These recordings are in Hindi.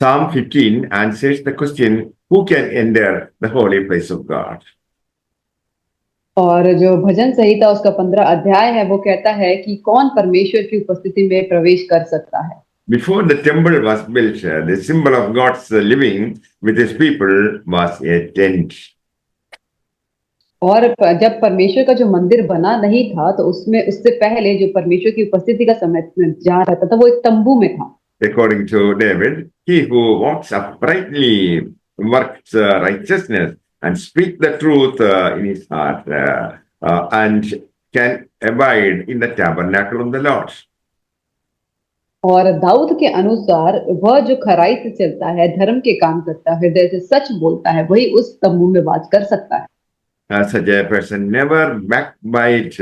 Psalm 15 answers the question, who can enter the holy place of God? और जो भजन संहिता उसका 15 अध्याय है वो कहता है कि कौन परमेश्वर की उपस्थिति में प्रवेश कर सकता है। Before the temple was built, the symbol of God's living with his people was a tent. और जब परमेश्वर का जो मंदिर बना नहीं था तो उसमें उससे पहले जो परमेश्वर की उपस्थिति का समय जहाँ रहता था वो एक तंबू में था। According to David, he who walks uprightly, works righteousness, and speaks the truth in his heart, and can abide in the tabernacle of the Lord. और दाऊद के अनुसार वह जो खराई से चलता है, धर्म के काम करता है, हृदय से सच बोलता है, वही उस तंबू में वास कर सकता है। Such a person never backbite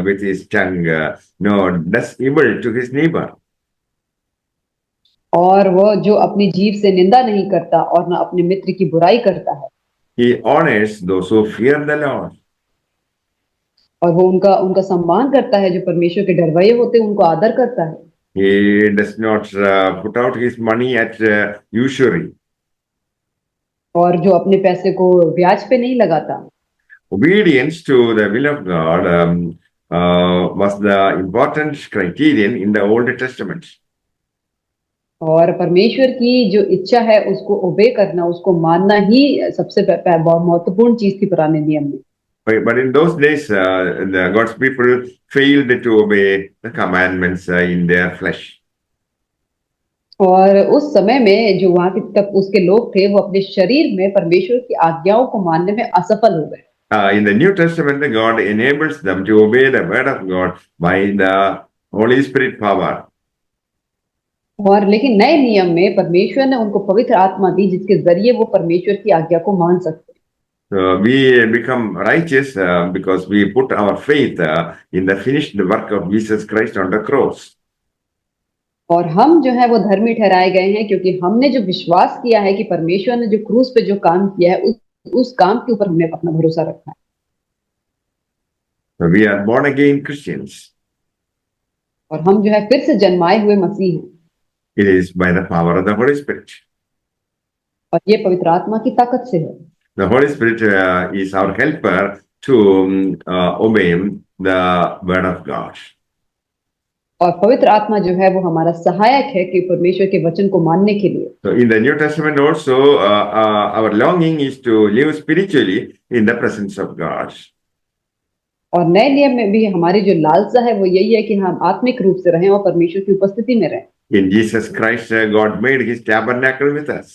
with his tongue, nor does evil to his neighbor. और वह जो अपनी जीभ से निंदा नहीं करता और न अपने मित्र की बुराई करता है। He honors those who fear the Lord. और वो उनका उनका सम्मान करता है, जो परमेश्वर के डरवैये होते हैं उनको आदर करता है। He does not put out his money at usury. और जो अपने पैसे को ब्याज पे नहीं लगाता। Obedience to the will of God was the important criterion in the Old Testament. और परमेश्वर की जो इच्छा है उसको ओबे करना, उसको मानना ही सबसे बहुत महत्वपूर्ण चीज थी पुराने नियम में। But in those days, God's people failed to obey the commandments in their flesh. और उस समय में जो वहां के तक उसके लोग थे वो अपने शरीर में परमेश्वर की आज्ञाओं को मानने में असफल हो गए। In the New Testament, God enables them to obey the word of God by the Holy Spirit power. और लेकिन नए नियम में परमेश्वर ने उनको पवित्र आत्मा दी जिसके जरिए वो परमेश्वर की आज्ञा को मान सकते। We become righteous because we put our faith in the finished work of Jesus Christ on the cross. और हम जो है वो धर्मी ठहराए गए हैं क्योंकि हमने जो विश्वास किया है कि परमेश्वर ने जो क्रूस पे जो काम किया है उस काम के ऊपर हमने अपना भरोसा रखा है। So we are born again Christians. और हम जो है फिर से जन्माए हुए मसीह हैं। It is by the power of the Holy Spirit. और ये पवित्र आत्मा की ताकत से है। The Holy Spirit is our helper to obey the word of God. और पवित्र आत्मा जो है वो हमारा सहायक है कि परमेश्वर के वचन को मानने के लिए। So in the New Testament also, our longing is to live spiritually in the presence of God. और नए नियम में भी हमारी जो लालसा है वो यही है कि हम आत्मिक रूप से रहें और परमेश्वर की उपस्थिति में रहें। In Jesus Christ, God made his tabernacle with us.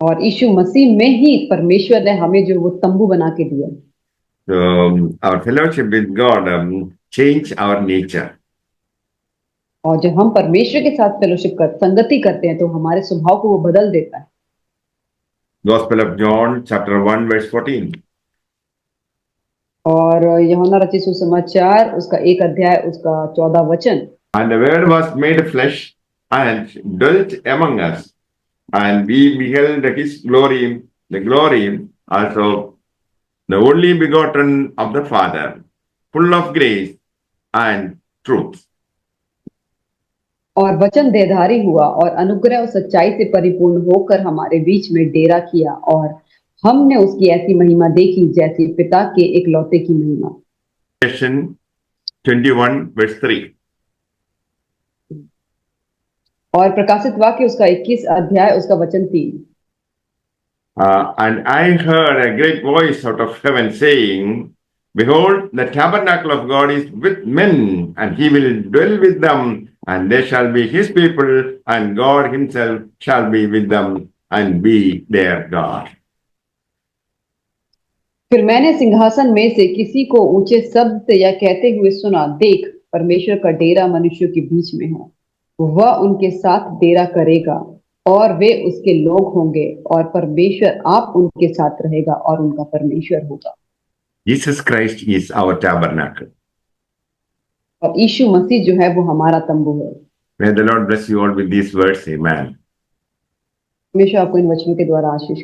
और यीशु मसीह में ही परमेश्वर ने हमें जो वो तंबू बना के दिया। So our fellowship with God changed our nature. और जब हम परमेश्वर के साथ फेलोशिप कर संगति करते हैं तो हमारे स्वभाव को वो बदल देता है। Gospel of John, chapter 1, verse 14. और यूहन्ना रचित सुसमाचार उसका 1 अध्याय उसका 14 वचन। And the word was made flesh and dwelt among us, and we beheld his glory, the glory also the only begotten of the Father, full of grace and truth. और वचन देहधारी हुआ और अनुग्रह और सच्चाई से परिपूर्ण होकर हमारे बीच में डेरा किया और हमने उसकी ऐसी महिमा देखी जैसी पिता के एकलौते की महिमा। Revelation 21 verse 3. और प्रकाशित वाक्य उसका 21 अध्याय उसका वचन 3। And I heard a great voice out of heaven saying, Behold, the tabernacle of God is with men, and he will dwell with them, and they shall be his people, and God himself shall be with them and be their God. फिर मैंने सिंहासन में से किसी को ऊंचे शब्द से यह कहते हुए सुना, देख परमेश्वर का डेरा मनुष्यों के बीच में है, वह उनके साथ डेरा करेगा और वे उसके लोग होंगे और परमेश्वर आप उनके साथ रहेगा और उनका परमेश्वर होगा। Jesus Christ is our tabernacle. और यीशु मसीह जो है वो हमारा तंबू है। May the Lord bless you all with these words. Amen. हमेशा आपको इन वचनों के द्वारा आशीष